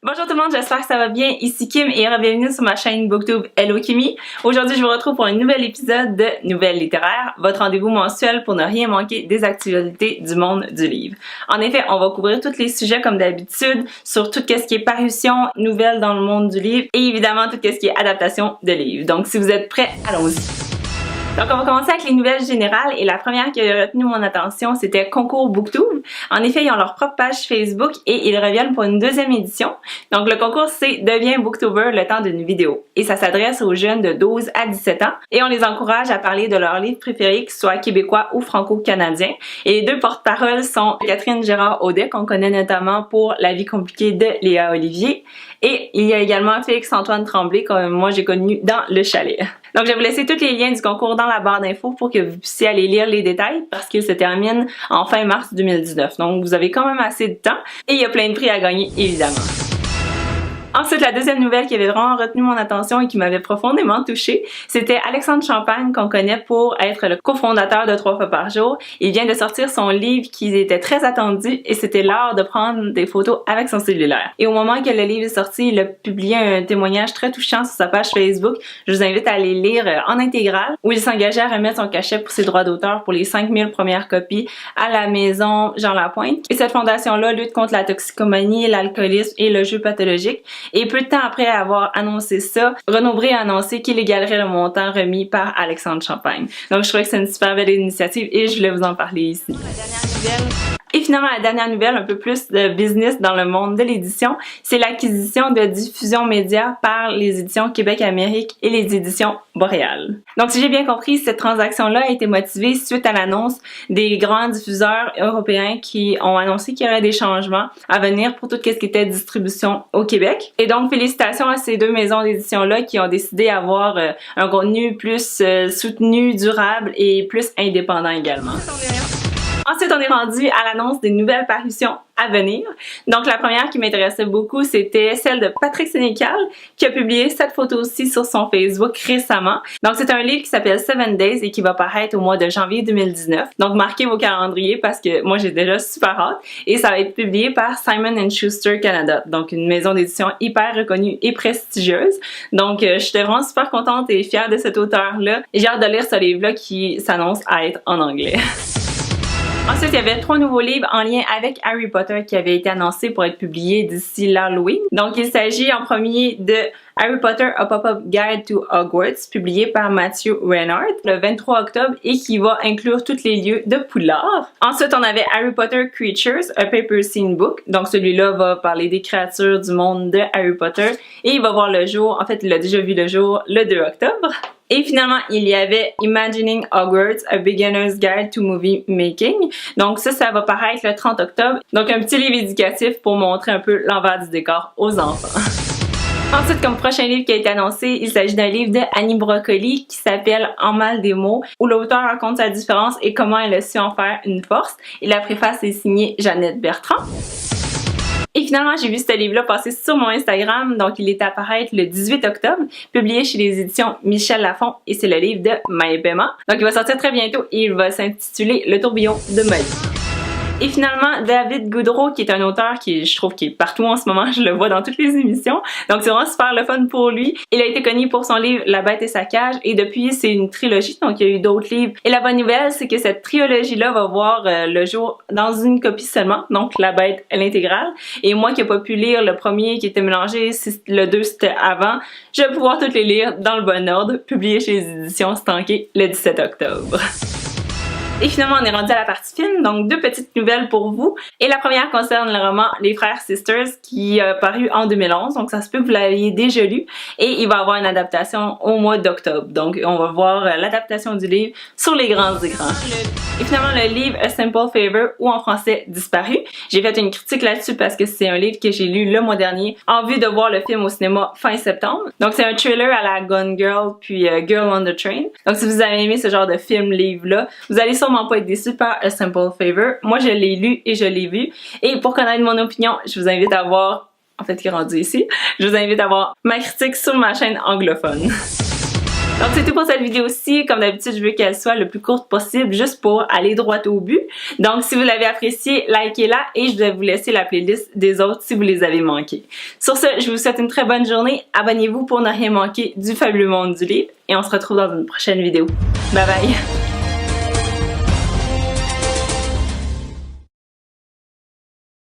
Bonjour tout le monde, j'espère que ça va bien. Ici Kim et bienvenue sur ma chaîne Booktube Hello Kimmy. Aujourd'hui, je vous retrouve pour un nouvel épisode de Nouvelles littéraires, votre rendez-vous mensuel pour ne rien manquer des actualités du monde du livre. En effet, on va couvrir tous les sujets comme d'habitude sur tout ce qui est parution, nouvelles dans le monde du livre et évidemment tout ce qui est adaptation de livres. Donc si vous êtes prêts, allons-y. Donc on va commencer avec les nouvelles générales et la première qui a retenu mon attention c'était Concours Booktube. En effet, ils ont leur propre page Facebook et ils reviennent pour une deuxième édition. Donc le concours c'est Deviens Booktuber le temps d'une vidéo et ça s'adresse aux jeunes de 12 à 17 ans et on les encourage à parler de leurs livres préférés, qu'ils soient québécois ou franco-canadiens. Et les deux porte-paroles sont Catherine Gérard-Audet qu'on connaît notamment pour La vie compliquée de Léa Olivier et il y a également Félix-Antoine Tremblay comme moi j'ai connu dans Le Chalet. Donc, je vais vous laisser tous les liens du concours dans la barre d'infos pour que vous puissiez aller lire les détails parce qu'il se termine en fin mars 2019. Donc, vous avez quand même assez de temps et il y a plein de prix à gagner, évidemment. Ensuite, la deuxième nouvelle qui avait vraiment retenu mon attention et qui m'avait profondément touchée, c'était Alexandre Champagne qu'on connaît pour être le cofondateur de 3 fois par jour. Il vient de sortir son livre qui était très attendu et c'était l'art de prendre des photos avec son cellulaire. Et au moment que le livre est sorti, il a publié un témoignage très touchant sur sa page Facebook. Je vous invite à aller lire en intégrale où il s'engageait à remettre son cachet pour ses droits d'auteur pour les 5000 premières copies à la maison Jean Lapointe. Et cette fondation-là lutte contre la toxicomanie, l'alcoolisme et le jeu pathologique. Et peu de temps après avoir annoncé ça, Renaud Bré a annoncé qu'il égalerait le montant remis par Alexandre Champagne. Donc je trouvais que c'est une super belle initiative et je voulais vous en parler ici. La dernière nouvelle. Et finalement, la dernière nouvelle, un peu plus de business dans le monde de l'édition, c'est l'acquisition de Diffusion Média par les éditions Québec-Amérique et les éditions Boréal. Donc, si j'ai bien compris, cette transaction-là a été motivée suite à l'annonce des grands diffuseurs européens qui ont annoncé qu'il y aurait des changements à venir pour tout ce qui était distribution au Québec. Et donc, félicitations à ces deux maisons d'édition-là qui ont décidé d'avoir un contenu plus soutenu, durable et plus indépendant également. Ensuite, on est rendu à l'annonce des nouvelles parutions à venir. Donc, la première qui m'intéressait beaucoup, c'était celle de Patrick Sénécal, qui a publié cette photo-ci sur son Facebook récemment. Donc, c'est un livre qui s'appelle 7 Days et qui va paraître au mois de janvier 2019. Donc, marquez vos calendriers parce que moi, j'ai déjà super hâte. Et ça va être publié par Simon & Schuster Canada. Donc, une maison d'édition hyper reconnue et prestigieuse. Donc, j'étais vraiment super contente et fière de cet auteur-là. Et j'ai hâte de lire ce livre-là qui s'annonce à être en anglais. Ensuite, il y avait 3 nouveaux livres en lien avec Harry Potter qui avaient été annoncés pour être publiés d'ici l'Halloween. Donc, il s'agit en premier de Harry Potter A Pop-Up Guide to Hogwarts, publié par Matthew Reinhardt le 23 octobre et qui va inclure tous les lieux de Poudlard. Ensuite, on avait Harry Potter Creatures, A Paper Scene Book. Donc, celui-là va parler des créatures du monde de Harry Potter et il va voir le jour, en fait, il a déjà vu le jour le 2 octobre. Et finalement, il y avait Imagining Hogwarts, A Beginner's Guide to Movie Making. Donc ça va paraître le 30 octobre. Donc un petit livre éducatif pour montrer un peu l'envers du décor aux enfants. Ensuite, comme prochain livre qui a été annoncé, il s'agit d'un livre de Annie Broccoli qui s'appelle En mal des mots, où l'auteur raconte sa différence et comment elle a su en faire une force. Et la préface est signée Jeannette Bertrand. Et finalement, j'ai vu ce livre-là passer sur mon Instagram, donc il est à paraître le 18 octobre, publié chez les éditions Michel Lafon, et c'est le livre de Maë Paiement. Donc il va sortir très bientôt et il va s'intituler Le tourbillon de Maë. Et finalement, David Goudreau, qui est un auteur qui, je trouve, qui est partout en ce moment, je le vois dans toutes les émissions. Donc c'est vraiment super le fun pour lui. Il a été connu pour son livre La Bête et sa cage et depuis c'est une trilogie, donc il y a eu d'autres livres. Et la bonne nouvelle, c'est que cette trilogie-là va voir le jour dans une copie seulement, donc La Bête à l'intégrale. Et moi qui n'ai pas pu lire le premier qui était mélangé, le 2 c'était avant, je vais pouvoir toutes les lire dans le bon ordre, publié chez les éditions Stanké le 17 octobre. Et finalement, on est rendu à la partie film, donc 2 petites nouvelles pour vous. Et la première concerne le roman Les Frères Sisters qui a paru en 2011, donc ça se peut que vous l'aviez déjà lu. Et il va avoir une adaptation au mois d'octobre, donc on va voir l'adaptation du livre sur les grands écrans. Et finalement, le livre A Simple Favor, ou en français Disparu. J'ai fait une critique là-dessus parce que c'est un livre que j'ai lu le mois dernier en vue de voir le film au cinéma fin septembre. Donc c'est un thriller à la Gone Girl puis Girl on the Train. Donc si vous avez aimé ce genre de film-livre-là, vous allez sûrement pas être déçu par A Simple Favor. Moi, je l'ai lu et je l'ai vu. Et pour connaître mon opinion, je vous invite à voir, en fait, qui est rendu ici, je vous invite à voir ma critique sur ma chaîne anglophone. Donc c'est tout pour cette vidéo-ci. Comme d'habitude, je veux qu'elle soit le plus courte possible juste pour aller droit au but. Donc si vous l'avez appréciée, likez-la et je vais vous laisser la playlist des autres si vous les avez manquées. Sur ce, je vous souhaite une très bonne journée. Abonnez-vous pour ne rien manquer du fabuleux monde du livre et on se retrouve dans une prochaine vidéo. Bye bye!